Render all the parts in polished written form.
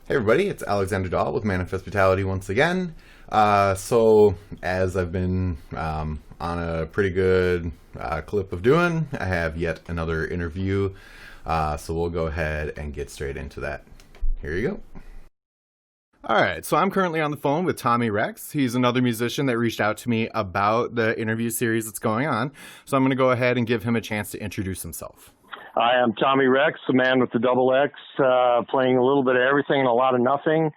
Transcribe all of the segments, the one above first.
Hey everybody, it's Alexander Dahl with Manifest Vitality once again. So, as I've been on a pretty good clip of doing, I have yet another interview. So we'll go ahead and get straight into that. Here you go. All right, so I'm currently on the phone with Tommy Rex. He's another musician that reached out to me about the interview series that's going on. So I'm going to go ahead and give him a chance to introduce himself. I am Tommy Rex, the man with the double X, playing a little bit of everything and a lot of nothing,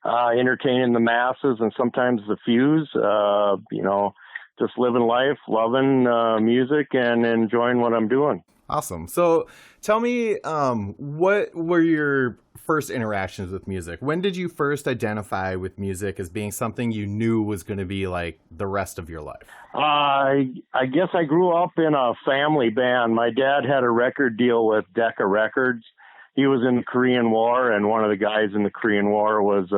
entertaining the masses and sometimes the fews, just living life, loving music, and enjoying what I'm doing. Awesome. So tell me, what were your first interactions with music? When did you first identify with music as being something you knew was going to be like the rest of your life? I guess I grew up in a family band. My dad had a record deal with Decca Records. He was in the Korean War, and one of the guys in the Korean War was,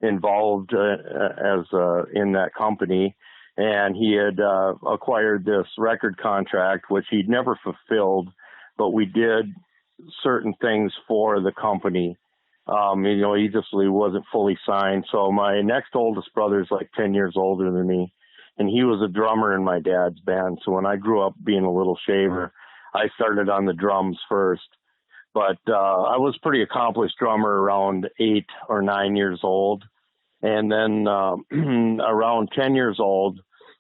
involved in that company. And he had acquired this record contract, which he'd never fulfilled, but we did certain things for the company. He just wasn't fully signed. So my next oldest brother is like 10 years older than me, and he was a drummer in my dad's band. So when I grew up being a little shaver, I started on the drums first. But I was a pretty accomplished drummer around 8 or 9 years old. And then around 10 years old,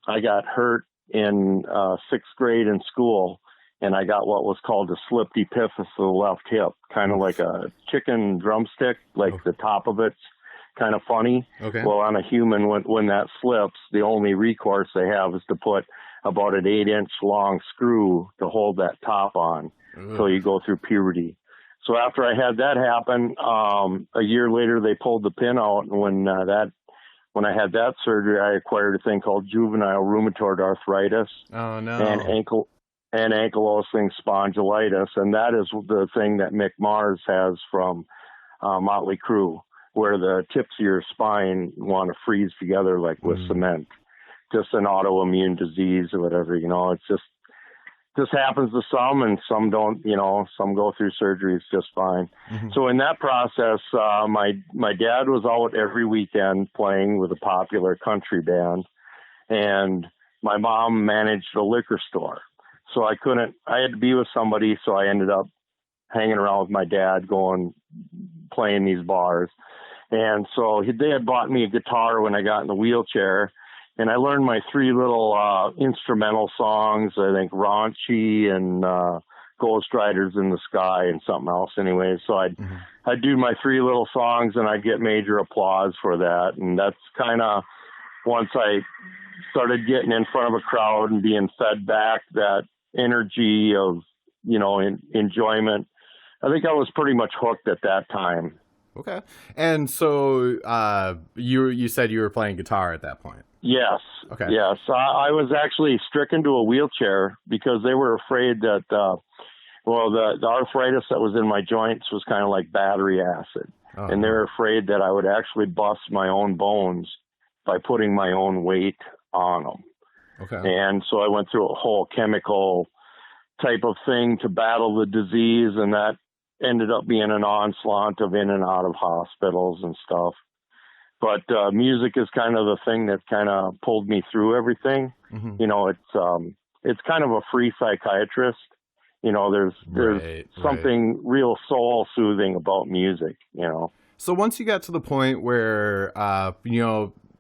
I got hurt in sixth grade in school, and I got what was called a slipped epiphysis of the left hip, kind of like a chicken drumstick, like the top of it's kind of funny. Okay. Well, on a human, when that slips, the only recourse they have is to put about an 8-inch long screw to hold that top on until you go through puberty. So after I had that happen, a year later they pulled the pin out, and when I had that surgery, I acquired a thing called juvenile rheumatoid arthritis. Oh no. And ankylosing spondylitis, and that is the thing that Mick Mars has from Motley Crue, where the tips of your spine want to freeze together like with cement. Just an autoimmune disease or whatever, it's just happens to some, and some don't, some go through surgeries just fine. Mm-hmm. So in that process, my dad was out every weekend playing with a popular country band, and my mom managed a liquor store. So I had to be with somebody, so I ended up hanging around with my dad, playing these bars. And so they had bought me a guitar when I got in the wheelchair, and I learned my 3 little instrumental songs, I think Raunchy and Ghost Riders in the Sky and something else anyway. So I'd do my 3 little songs, and I'd get major applause for that. And that's kind of, once I started getting in front of a crowd and being fed back that energy of, enjoyment, I think I was pretty much hooked at that time. Okay. And so you said you were playing guitar at that point? Yes. Okay. Yes. I was actually stricken to a wheelchair because they were afraid that, the arthritis that was in my joints was kind of like battery acid. Oh. And they're afraid that I would actually bust my own bones by putting my own weight on them. Okay. And so I went through a whole chemical type of thing to battle the disease, and that ended up being an onslaught of in and out of hospitals and stuff. But music is kind of the thing that kind of pulled me through everything. Mm-hmm. It's kind of a free psychiatrist. There's something real soul soothing about music. So once you got to the point where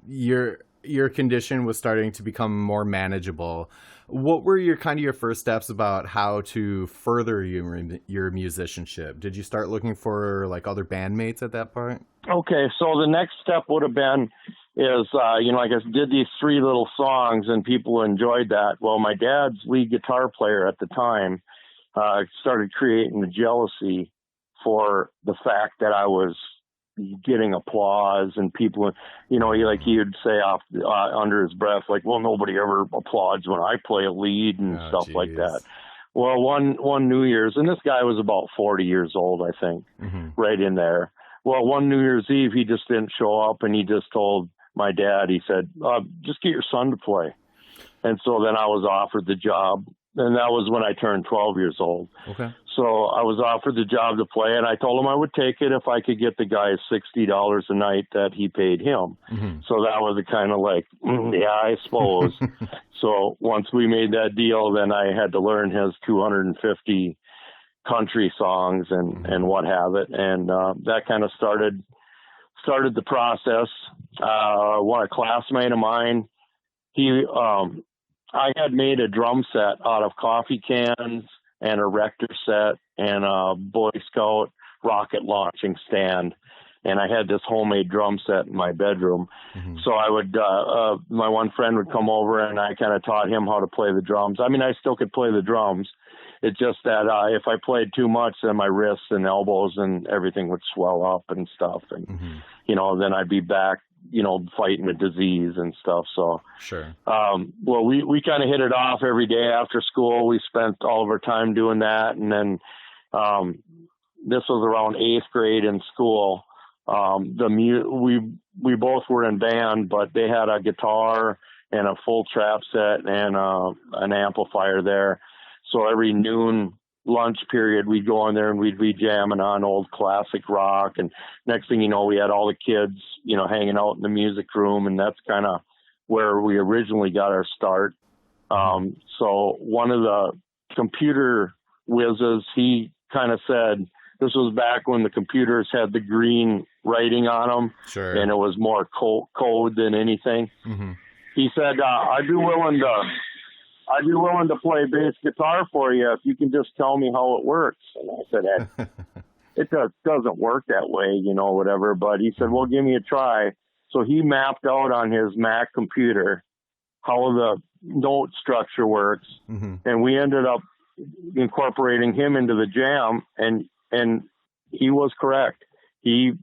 your condition was starting to become more manageable, what were your first steps about how to further your musicianship? Did you start looking for like other bandmates at that point? Okay, so the next step would have been I did these 3 little songs and people enjoyed that. Well, my dad's lead guitar player at the time started creating the jealousy for the fact that I was getting applause, and people, he'd say under his breath, like, well, nobody ever applauds when I play a lead and stuff like that. Well, one New Year's, and this guy was about 40 years old, I think, right in there. Well, one New Year's Eve, he just didn't show up, and he just told my dad, he said, just get your son to play. And so then I was offered the job and that was when I turned 12 years old. Okay. So I was offered the job to play, and I told him I would take it if I could get the guy $60 a night that he paid him. Mm-hmm. So that was a kind of like, yeah, I suppose. So once we made that deal, then I had to learn his 250 country songs and what have it, and that kind of started the process. One a classmate of mine, I had made a drum set out of coffee cans and a Rector set and a Boy Scout rocket launching stand. And I had this homemade drum set in my bedroom. Mm-hmm. So I would, my one friend would come over and I kind of taught him how to play the drums. I mean, I still could play the drums. It's just that if I played too much, then my wrists and elbows and everything would swell up and stuff. And, mm-hmm. Then I'd be back, fighting a disease and stuff. So, sure. Well, we kind of hit it off every day after school. We spent all of our time doing that. And then this was around 8th grade in school. We both were in band, but they had a guitar and a full trap set and an amplifier there. So every noon lunch period, we'd go in there and we'd be jamming on old classic rock. And next thing you know, we had all the kids, hanging out in the music room. And that's kind of where we originally got our start. So one of the computer whizzes, he kind of said, this was back when the computers had the green writing on them. Sure. And it was more code than anything. Mm-hmm. He said, I'd be willing to play bass guitar for you if you can just tell me how it works. And I said, it doesn't work that way, whatever. But he said, well, give me a try. So he mapped out on his Mac computer how the note structure works. Mm-hmm. And we ended up incorporating him into the jam. And he was correct. He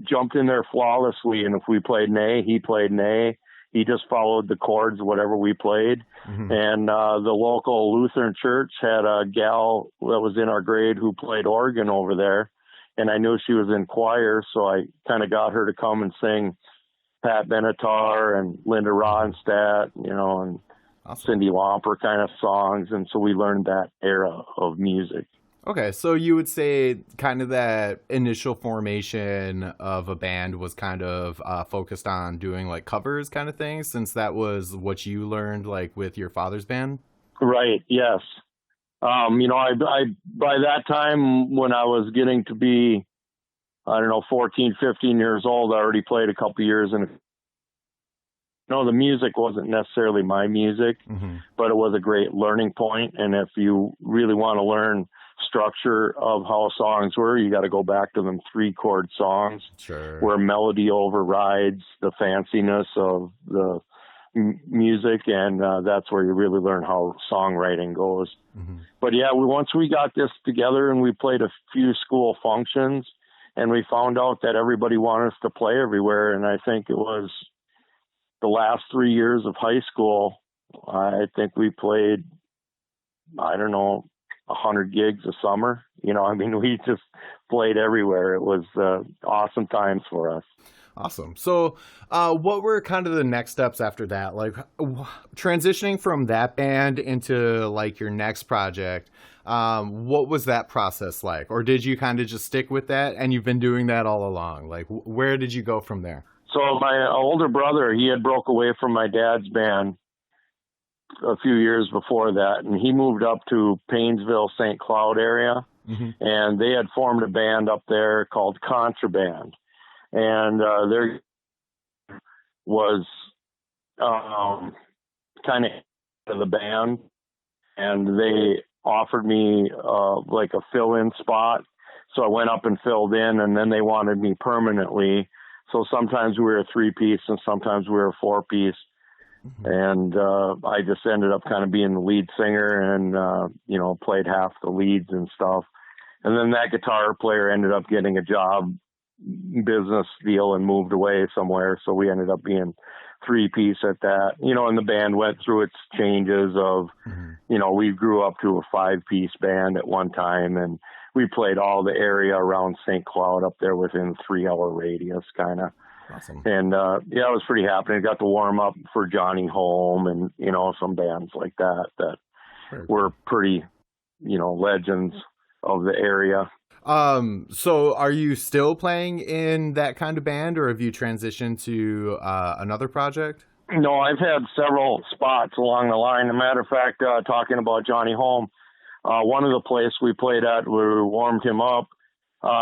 jumped in there flawlessly. And if we played nay, he played nay. He just followed the chords, whatever we played. Mm-hmm. And the local Lutheran church had a gal that was in our grade who played organ over there. And I knew she was in choir, so I kind of got her to come and sing Pat Benatar and Linda Ronstadt, and awesome. Cindy Lauper kind of songs. And so we learned that era of music. Okay, so you would say kind of that initial formation of a band was kind of focused on doing like covers kind of things, since that was what you learned like with your father's band? Right, yes. I by that time when I was getting to be, 14, 15 years old, I already played a couple years in the music wasn't necessarily my music, mm-hmm. but it was a great learning point. And if you really want to learn structure of how songs were, you got to go back to them 3-chord songs. Sure. Where melody overrides the fanciness of the music, and that's where you really learn how songwriting goes. Mm-hmm. But yeah, once we got this together and we played a few school functions, and we found out that everybody wanted us to play everywhere, and I think it was the last 3 years of high school, I think we played, 100 gigs a summer. We just played everywhere. It was awesome times for us. Awesome. So what were kind of the next steps after that? Like transitioning from that band into like your next project, what was that process like? Or did you kind of just stick with that and you've been doing that all along? Like where did you go from there? So my older brother, he had broke away from my dad's band a few years before that, and he moved up to Paynesville, St. Cloud area, mm-hmm. and they had formed a band up there called Contraband, and there was kind of the band, and they offered me like a fill-in spot, so I went up and filled in, and then they wanted me permanently. So sometimes we were a 3-piece and sometimes we were a 4-piece. Mm-hmm. And I just ended up kind of being the lead singer and, played half the leads and stuff. And then that guitar player ended up getting a job business deal and moved away somewhere. So we ended up being 3-piece at that, and the band went through its changes of, mm-hmm. We grew up to a 5-piece band at one time, and we played all the area around St. Cloud up there within 3-hour radius kind of. Awesome. And, I was pretty happy. I got to warm up for Johnny Home and, some bands like that Very were cool. pretty, legends of the area. So are you still playing in that kind of band, or have you transitioned to another project? No, I've had several spots along the line. As a matter of fact, talking about Johnny Home, one of the places we played at, we warmed him up.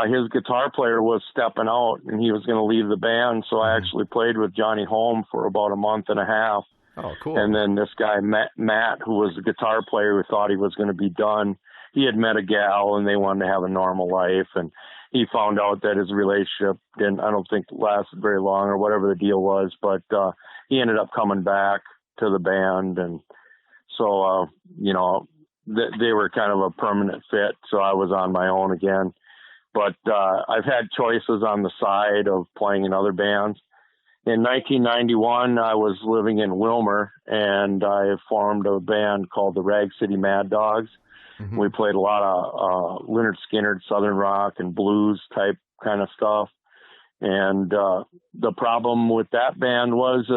His guitar player was stepping out and he was going to leave the band. So I actually played with Johnny Home for about a month and a half. Oh, And cool. then this guy, Matt, who was the guitar player who thought he was going to be done, he had met a gal and they wanted to have a normal life. And he found out that his relationship I don't think, lasted very long or whatever the deal was. But he ended up coming back to the band. And so, they were kind of a permanent fit. So I was on my own again. But I've had choices on the side of playing in other bands. In 1991, I was living in Wilmer, and I formed a band called the Rag City Mad Dogs. Mm-hmm. We played a lot of Lynyrd Skynyrd, Southern rock, and blues type kind of stuff. And the problem with that band was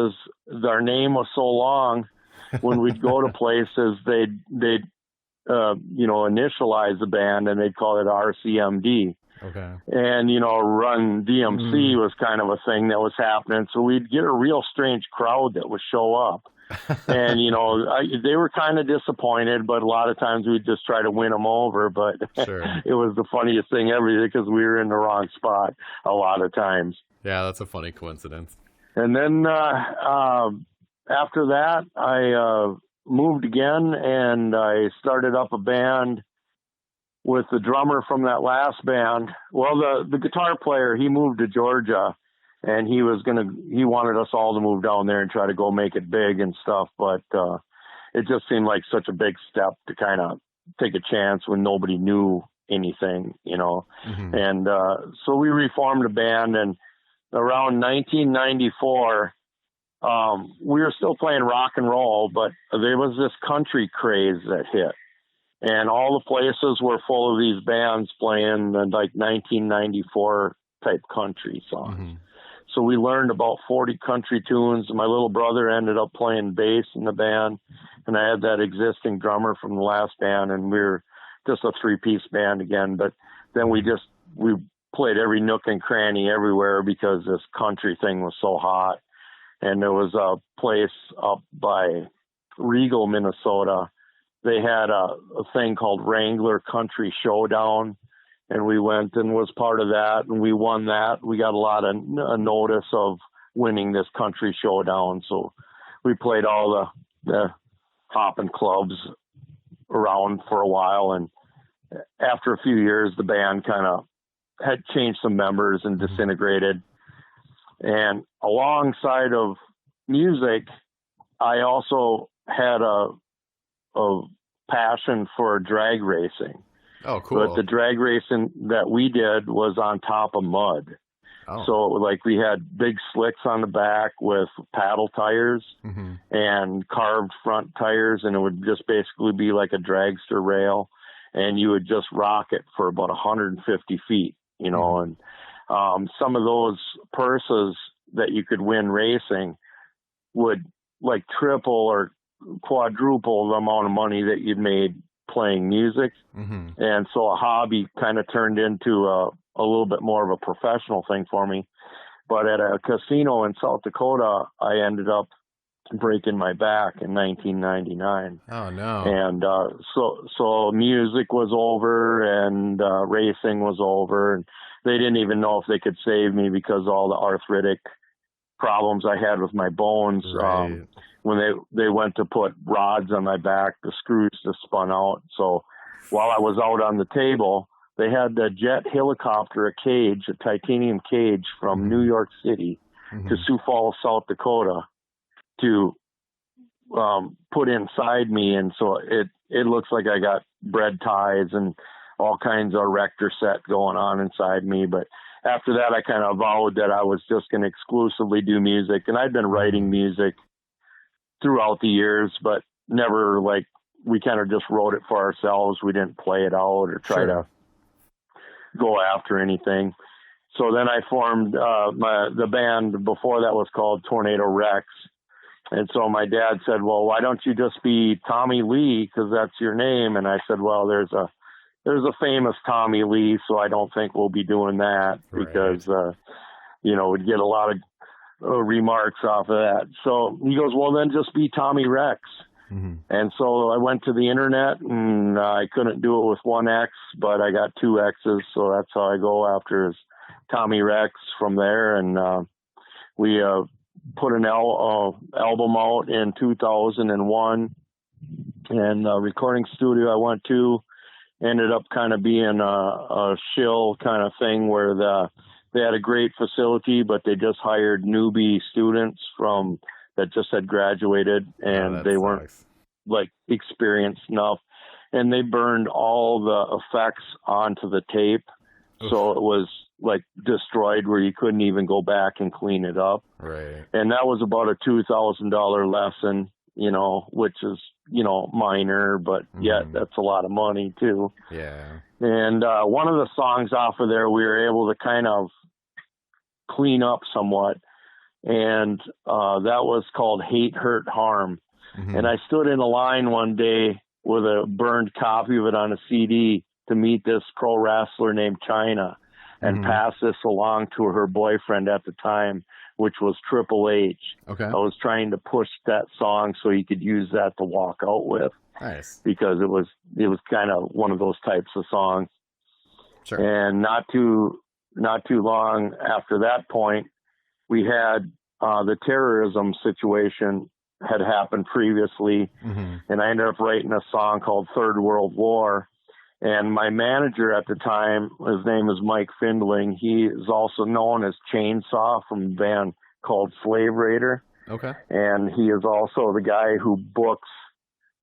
our name was so long. When we'd go to places, they'd initialize the band, and they'd call it RCMD. Okay. And, Run DMC was kind of a thing that was happening. So we'd get a real strange crowd that would show up. And, they were kind of disappointed, but a lot of times we'd just try to win them over. But Sure. It was the funniest thing ever because we were in the wrong spot a lot of times. Yeah, that's a funny coincidence. And then after that, I moved again and I started up a band with the drummer from that last band. Well, the guitar player, he moved to Georgia and he wanted us all to move down there and try to go make it big and stuff. But it just seemed like such a big step to kind of take a chance when nobody knew anything, Mm-hmm. And so we reformed a band, and around 1994, we were still playing rock and roll, but there was this country craze that hit. And all the places were full of these bands playing like 1994 type country songs. Mm-hmm. So we learned about 40 country tunes. My little brother ended up playing bass in the band, and I had that existing drummer from the last band, and we were just a 3-piece band again. But then we played every nook and cranny everywhere because this country thing was so hot. And there was a place up by Regal, Minnesota. They had a thing called Wrangler Country Showdown, and we went and was part of that, and we won that. We got a lot of notice of winning this country showdown, so we played all the hopping clubs around for a while, and after a few years, the band kind of had changed some members and disintegrated. And alongside of music, I also had a passion for drag racing. Oh, cool. But the drag racing that we did was on top of mud. Oh. So like we had big slicks on the back with paddle tires and carved front tires, and it would just basically be like a dragster rail, and you would just rock it for about 150 feet, and some of those purses that you could win racing would like triple or quadruple the amount of money that you'd made playing music. And so a hobby kind of turned into a little bit more of a professional thing for me. But at a casino in South Dakota, I ended up breaking my back in 1999. Oh, no. And so music was over and racing was over, and they didn't even know if they could save me because all the arthritic problems I had with my bones. Right. When they went to put rods on my back, the screws just spun out. So while I was out on the table, they had the jet helicopter, a titanium cage from New York City to Sioux Falls, South Dakota, to put inside me. And so it looks like I got bread ties and all kinds of erector set going on inside me. But after that, I kind of vowed that I was just going to exclusively do music. And I'd been writing music throughout the years, but never like, we kind of just wrote it for ourselves. We didn't play it out or try to go after anything. So then I formed the band before that was called Tornado Rex, And so my dad said, well, why don't you just be Tommy Lee? Cause that's your name. And I said, well, there's a famous Tommy Lee. So I don't think we'll be doing that because, we'd get a lot of remarks off of that. So he goes, well, then just be Tommy Rex. Mm-hmm. And so I went to the internet and I couldn't do it with one X, but I got two X's. So that's how I go after is Tommy Rex from there. And we put an album out in 2001. And the recording studio I went to ended up kind of being a shill kind of thing where they had a great facility, but they just hired newbie students that just had graduated, and they weren't like experienced enough, and they burned all the effects onto the tape. Oof. So it was like destroyed where you couldn't even go back and clean it up. Right. And that was about a $2,000 lesson, which is, minor, but yet that's a lot of money too. Yeah. And one of the songs off of there, we were able to kind of clean up somewhat. And that was called Hate, Hurt, Harm. Mm-hmm. And I stood in a line one day with a burned copy of it on a CD to meet this pro wrestler named Chyna and pass this along to her boyfriend at the time, which was Triple H. Okay. I was trying to push that song so he could use that to walk out with. Nice. Because it was kind of one of those types of songs. Sure. And not too long after that point, we had the terrorism situation had happened previously, and I ended up writing a song called Third World War. And my manager at the time, his name is Mike Findling. He is also known as Chainsaw from a band called Slave Raider. Okay. And he is also the guy who books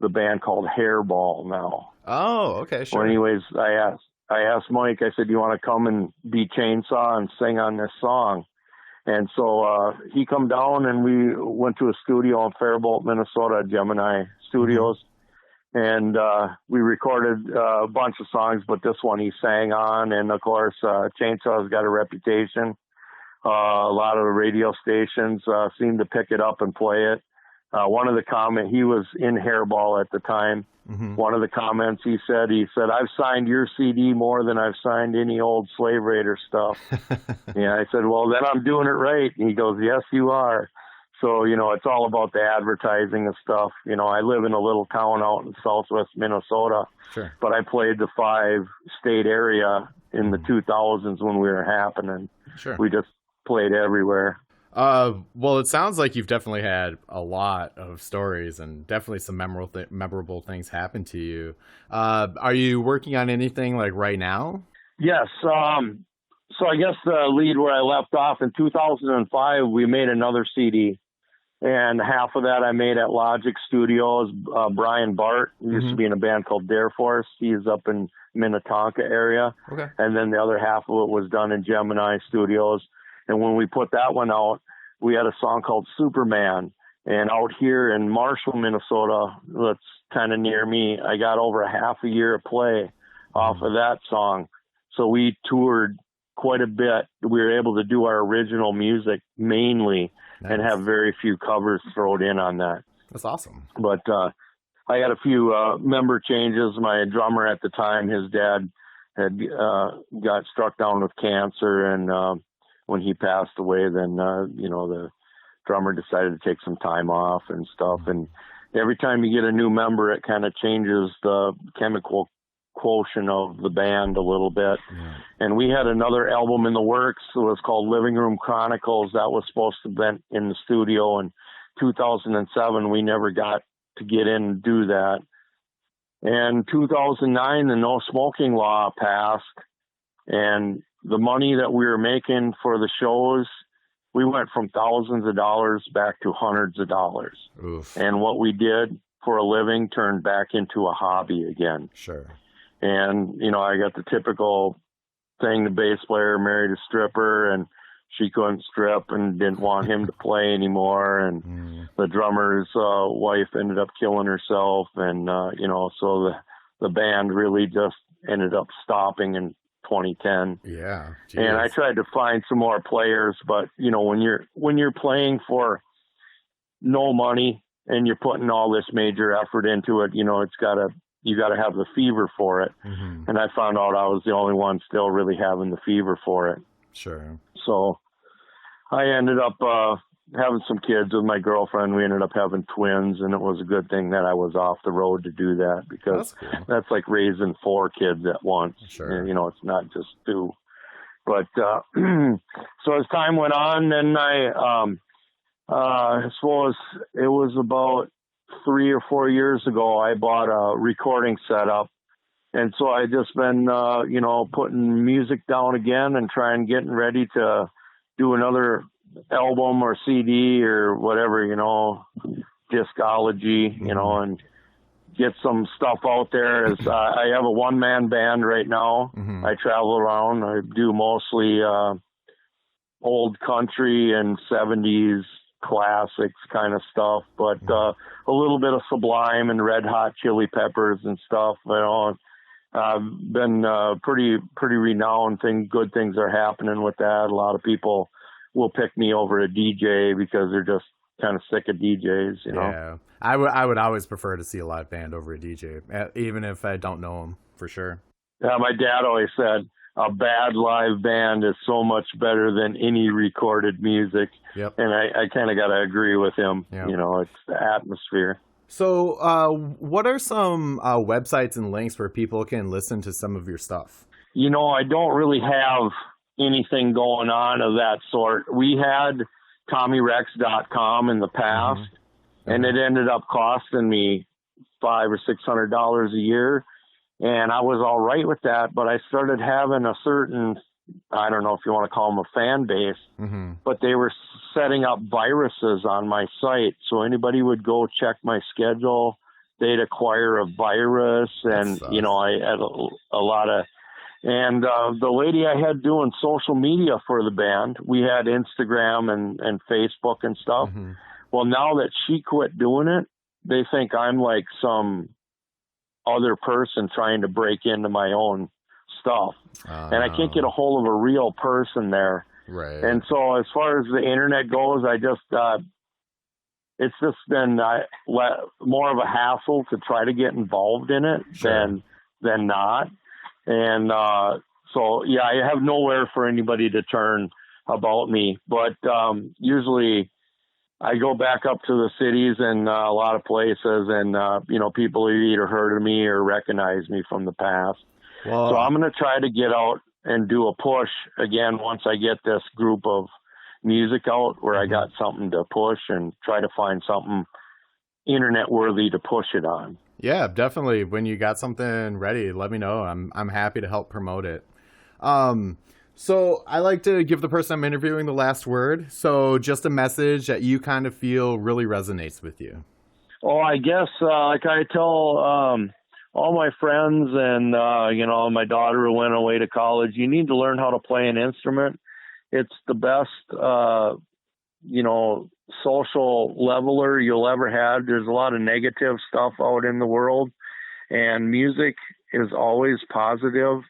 the band called Hairball now. Oh, okay, sure. Well, anyways, I asked Mike, I said, do you want to come and be Chainsaw and sing on this song? And so he come down and we went to a studio in Faribault, Minnesota, Gemini Studios. And we recorded a bunch of songs, but this one he sang on. And, of course, Chainsaw's got a reputation. A lot of the radio stations seem to pick it up and play it. One of the comments, he was in Hairball at the time. One of the comments he said, I've signed your CD more than I've signed any old Slave Raider stuff. Yeah, I said, well, then I'm doing it right. And he goes, yes, you are. So, it's all about the advertising and stuff. I live in a little town out in southwest Minnesota, sure. But I played the 5-state area in the 2000s when we were happening. Sure. We just played everywhere. Well, it sounds like you've definitely had a lot of stories and definitely some memorable things happen to you. Are you working on anything like right now? Yes. So I guess the lead where I left off in 2005, we made another CD, and half of that I made at Logic Studios. Brian Bart used to be in a band called Dare Force. He's up in Minnetonka area. Okay. And then the other half of it was done in Gemini Studios. And when we put that one out, we had a song called Superman. And out here in Marshall, Minnesota, that's kind of near me, I got over a half a year of play off of that song. So we toured quite a bit. We were able to do our original music mainly and have very few covers thrown in on that. That's awesome. But I had a few member changes. My drummer at the time, his dad had got struck down with cancer, and when he passed away, then, the drummer decided to take some time off and stuff. And every time you get a new member, it kind of changes the chemical quotient of the band a little bit. Yeah. And we had another album in the works. It was called Living Room Chronicles. That was supposed to have been in the studio in 2007. We never got to get in and do that. And 2009, the no smoking law passed, and the money that we were making for the shows, we went from thousands of dollars back to hundreds of dollars. Oof. And what we did for a living turned back into a hobby again. Sure. And, I got the typical thing, the bass player married a stripper and she couldn't strip and didn't want him to play anymore. And the drummer's wife ended up killing herself. And, so the band really just ended up stopping in 2010. Yeah. Geez. And I tried to find some more players, but when you're playing for no money and you're putting all this major effort into it, you know, you got to have the fever for it. Mm-hmm. And I found out I was the only one still really having the fever for it. Sure. So I ended up having some kids with my girlfriend. We ended up having twins, and it was a good thing that I was off the road to do that, because That's cool. that's like raising 4 kids at once. Sure. You know, it's not just 2. But so as time went on, then I suppose it was about 3 or 4 years ago, I bought a recording setup. And so I just been, you know, putting music down again and getting ready to do another album or CD or whatever, you know, discology, you know, and get some stuff out there. As I have a one-man band right now. Mm-hmm. I travel around. I do mostly old country and 70s classics kind of stuff, but a little bit of Sublime and Red Hot Chili Peppers and stuff. You know, I've been pretty renowned. Good things are happening with that. A lot of people will pick me over a DJ because they're just kind of sick of DJs, you know. Yeah, I would always prefer to see a live band over a DJ, even if I don't know them, for sure. Yeah, my dad always said a bad live band is so much better than any recorded music. Yep. And I kind of got to agree with him. Yep. You know, it's the atmosphere. So what are some websites and links where people can listen to some of your stuff? You know, I don't really have anything going on of that sort. We had TommyRex.com in the past, and it ended up costing me $500 or $600 a year. And I was all right with that, but I started having a certain, I don't know if you want to call them a fan base, but they were setting up viruses on my site. So anybody would go check my schedule, they'd acquire a virus. And, you know, I had a lot of, and the lady I had doing social media for the band, we had Instagram and Facebook and stuff. Well, now that she quit doing it, they think I'm like some other person trying to break into my own stuff. And I can't get a hold of a real person there. Right. And so as far as the internet goes, I just, it's just been more of a hassle to try to get involved in it than not. And so, yeah, I have nowhere for anybody to turn about me. But usually I go back up to the cities and a lot of places, and, you know, people have either heard of me or recognize me from the past. Well, So I'm going to try to get out and do a push again once I get this group of music out where I got something to push, and try to find something internet worthy to push it on. yeah, definitely. When you got something ready, let me know. I'm happy to help promote it. So I like to give the person I'm interviewing the last word. So just a message that you kind of feel really resonates with you. Oh, I guess, like I tell all my friends and, you know, my daughter who went away to college, you need to learn how to play an instrument. It's the best, you know, social leveler you'll ever have. There's a lot of negative stuff out in the world, and music is always positive.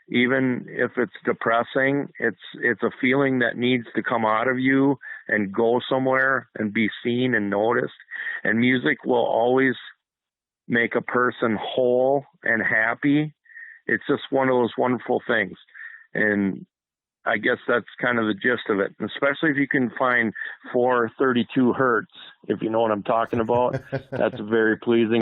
Even if it's depressing, it's a feeling that needs to come out of you and go somewhere and be seen and noticed. And music will always make a person whole and happy. It's just one of those wonderful things. And I guess that's kind of the gist of it. And especially if you can find 432 hertz, if you know what I'm talking about, that's very pleasing.